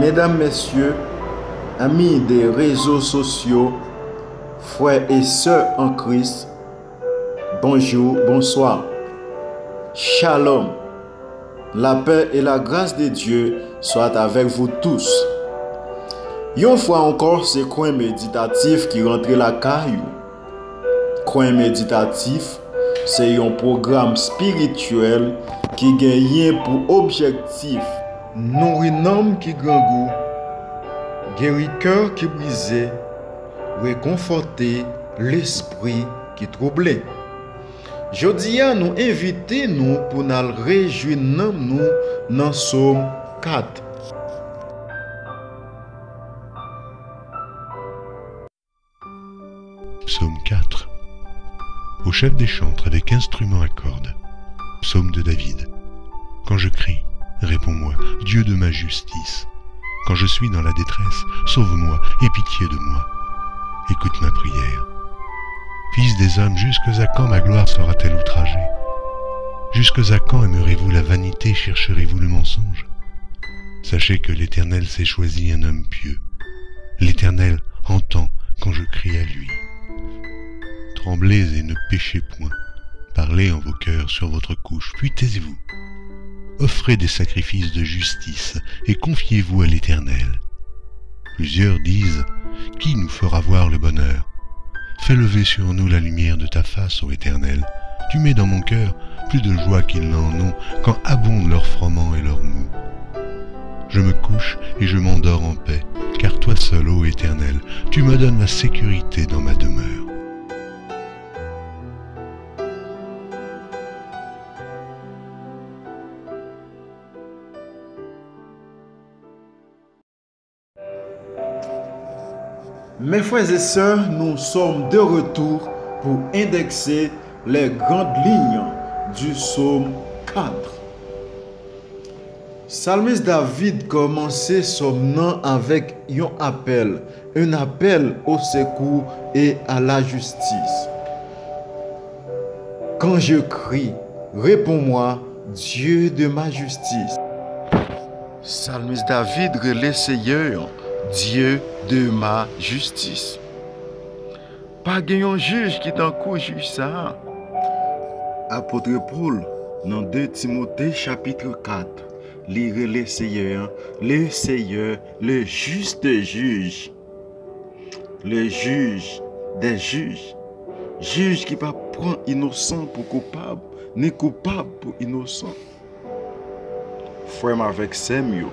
Mesdames, Messieurs, amis des réseaux sociaux, frères et sœurs en Christ, bonjour, bonsoir. Shalom. La paix et la grâce de Dieu soient avec vous tous. Une fois encore, c'est coin méditatif qui rentre la caillou. Coin méditatif, c'est un programme spirituel qui gagne pour objectif nourrir l'homme qui grand goût, guérir cœur qui brisé, réconforter l'esprit qui troublé. Jodi a nous inviter nous pour nous réjouir nous dans Psaume 4. Psaume 4. Au chef des chantres avec instrument à cordes. Psaume de David. Quand je crie, réponds-moi, Dieu de ma justice. Quand je suis dans la détresse, sauve-moi, aie pitié de moi. Écoute ma prière. Fils des hommes, jusqu'à quand ma gloire sera-t-elle outragée? Jusqu'à quand aimerez-vous la vanité, chercherez-vous le mensonge? Sachez que l'Éternel s'est choisi un homme pieux. L'Éternel entend quand je crie à lui. Tremblez et ne péchez point. Parlez en vos cœurs sur votre couche, puis taisez-vous. Offrez des sacrifices de justice et confiez-vous à l'Éternel. Plusieurs disent, qui nous fera voir le bonheur? Fais lever sur nous la lumière de ta face, ô Éternel. Tu mets dans mon cœur plus de joie qu'ils n'en ont quand abondent leurs froment et leurs mou. Je me couche et je m'endors en paix, car toi seul, ô Éternel, tu me donnes la sécurité dans ma demeure. Mes frères et sœurs, nous sommes de retour pour indexer les grandes lignes du psaume 4. Psalmiste David commençait son nom avec un appel au secours et à la justice. Quand je crie, réponds-moi, Dieu de ma justice. Psalmiste David relève Seigneur, Dieu de ma justice. Pas un juge qui t'encourage ça. Apôtre Paul, dans 2 Timothée chapitre 4, lire le Seigneur, le juste juge. Le juge des juges. Juge qui va prendre innocent pour coupable, ni coupable pour innocent. Frère avec Samuel.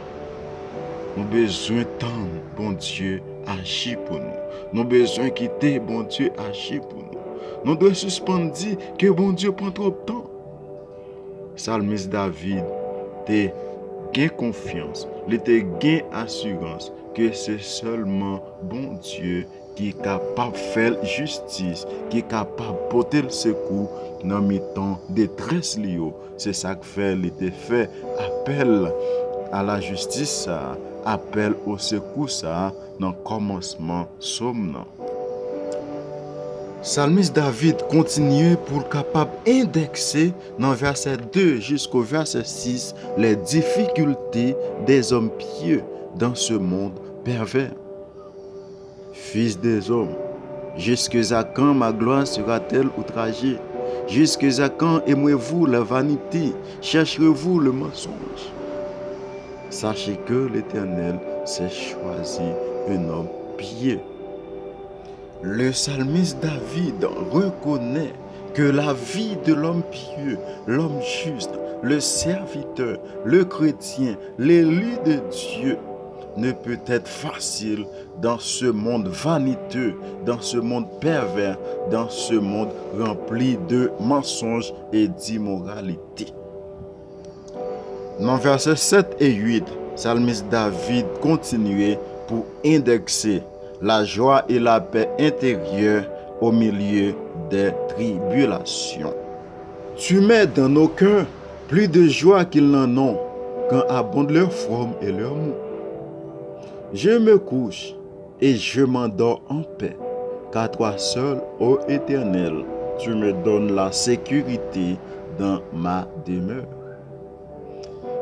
Nous avons besoin d'entendre bon Dieu agir pour nous. Nous avons besoin quitter bon Dieu agir pour nous. Nous devons suspendre dire que bon Dieu prend trop de temps. Psalmiste David a gain confiance, il a gain assurance que c'est seulement bon Dieu qui est capable de faire justice, qui est capable de porter le secours dans les temps de détresse. C'est ça que fait, il a fait appel à la justice, appel au secours dans le commencement psaume. Psalmiste David continue pour capable indexer dans verset 2 jusqu'au verset 6 les difficultés des hommes pieux dans ce monde pervers. Fils des hommes, jusqu'à quand ma gloire sera-t-elle outragée? Jusqu'à quand aimerez-vous la vanité? Chercherez-vous le mensonge? Sachez que l'Éternel s'est choisi un homme pieux. Le psalmiste David reconnaît que la vie de l'homme pieux, l'homme juste, le serviteur, le chrétien, l'élu de Dieu ne peut être facile dans ce monde vaniteux, dans ce monde pervers, dans ce monde rempli de mensonges et d'immoralité. Dans versets 7 et 8, psalmiste David continuait pour indexer la joie et la paix intérieure au milieu des tribulations. Tu mets dans nos cœurs plus de joie qu'ils n'en ont quand abondent leur forme et leur mou. Je me couche et je m'endors en paix, car toi seul, ô Éternel, tu me donnes la sécurité dans ma demeure.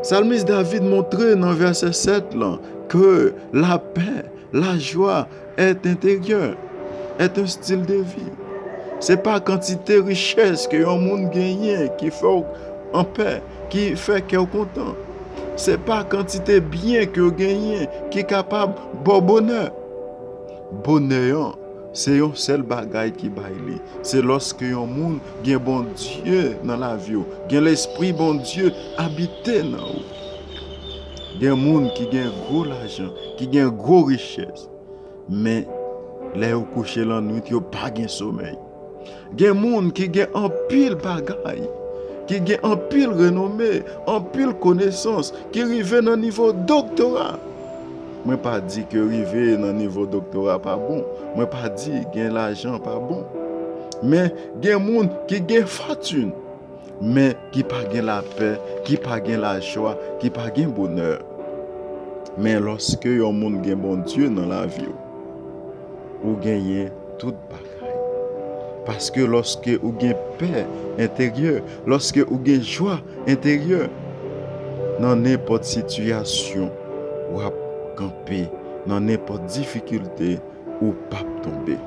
Psalmiste David montrait dans verset 7 là, que la paix, la joie est intérieure, est un style de vie. C'est pas quantité richesse que un monde gagne qui fait en paix, qui fait qu'il est content. C'est pas quantité bien que gagne qui est capable de bonheur. Bonheur, c'est un seul bagage qui baille. C'est lorsque un monde gagne bon Dieu dans la vie, gagne l'esprit bon Dieu habité dans vous. Il y a des gens qui gagnent gros l'argent, qui gagnent gros richesse, mais les coucher la nuit, ils n'ont pas de sommeil. Il y a des gens qui gagnent un pile bagaille, qui gagnent un pile renommée, un pile connaissance, qui arrivent dans le niveau doctorat. Je ne pas dire que arriver dans le niveau doctorat pas bon. Je ne pas dire que l'argent pas bon. Mais il y a des gens qui gagnent fortune, mais qui pas gagnent la paix, qui pas gagnent la joie, qui pas gagnent bonheur. Mais lorsque un monde gagne bon Dieu dans la vie, vous gagnez toute bagaille. Parce que lorsque vous gagnez paix intérieure, lorsque vous gagnez joie intérieure, dans n'importe situation, vous camper, dans n'importe difficulté, ou pas tomber.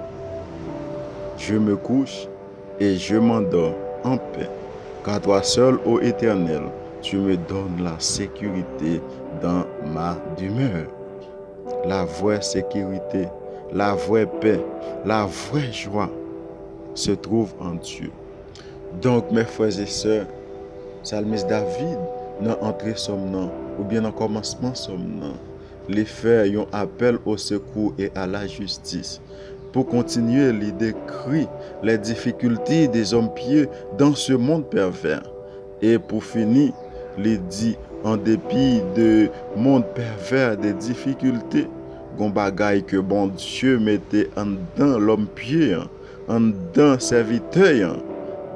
Je me couche et je m'endors en paix, car toi seul, ô Éternel, tu me donnes la sécurité dans ma demeure. La vraie sécurité, la vraie paix, la vraie joie se trouve en Dieu. Donc, mes frères et sœurs, Psalmiste David, dans l'entrée somnant, ou bien dans le commencement somnant, les faire un appel au secours et à la justice. Pour continuer, il décrit les difficultés des hommes pieux dans ce monde pervers. Et pour finir, il dit, en dépit de monde pervers, des difficultés, gon bagaille que bon Dieu mettait en dedans l'homme pieux, en dedans serviteur,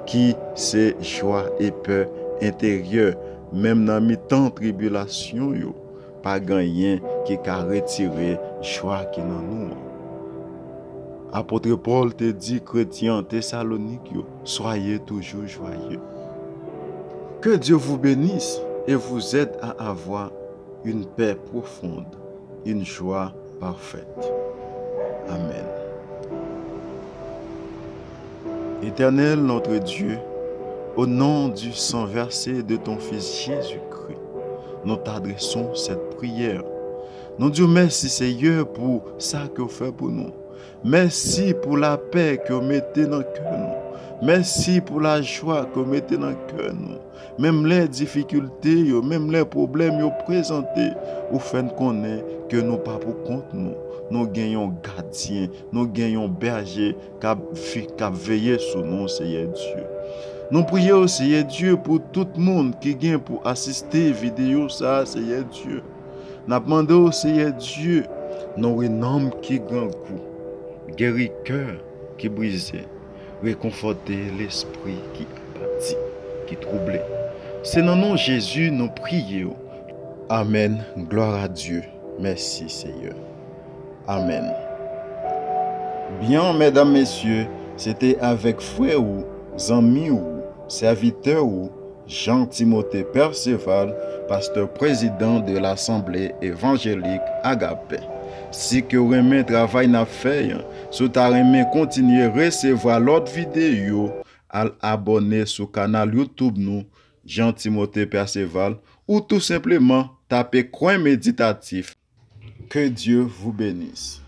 qui c'est joie et peur intérieure, même dans mi-temps tribulation, yo. Pas gagné qui a retiré joie qui dans nous. Apôtre Paul te dit, chrétien Thessalonique, soyez toujours joyeux. Que Dieu vous bénisse et vous aide à avoir une paix profonde, une joie parfaite. Amen. Éternel notre Dieu, au nom du sang versé de ton Fils Jésus-Christ, nous t'adressons cette prière. Nous disons merci Seigneur pour ça que vous faites pour nous. Merci pour la paix que vous mettez dans le cœur nous. Merci pour la joie que vous mettez dans le cœur nous. Même les difficultés, même les problèmes vous présentés, vous faites connaître que nous pas pour compte nous. Nous gagnons gardien, nous gagnons berger qui veille sur nous, Seigneur Dieu. Nous prions, Seigneur Dieu, pour tout le monde qui vient pour assister à la vidéo, ça, Seigneur Dieu. Nous demandons, Seigneur Dieu, nous renommons qui grand coup, guérir cœur qui brisé, réconforter l'esprit qui abattu, qui troublé. C'est dans le nom de Jésus nous prions. Amen. Gloire à Dieu. Merci, Seigneur. Amen. Bien, mesdames, messieurs, c'était avec frère ou amis ou serviteur ou Jean-Timothée Perceval, pasteur président de l'Assemblée évangélique Agapé. Si que vous aimez travail n'a fait, si vous aimez continuer à recevoir l'autre vidéo, à abonner sur le canal YouTube nous, Jean-Timothée Perceval, ou tout simplement taper coin méditatif. Que Dieu vous bénisse.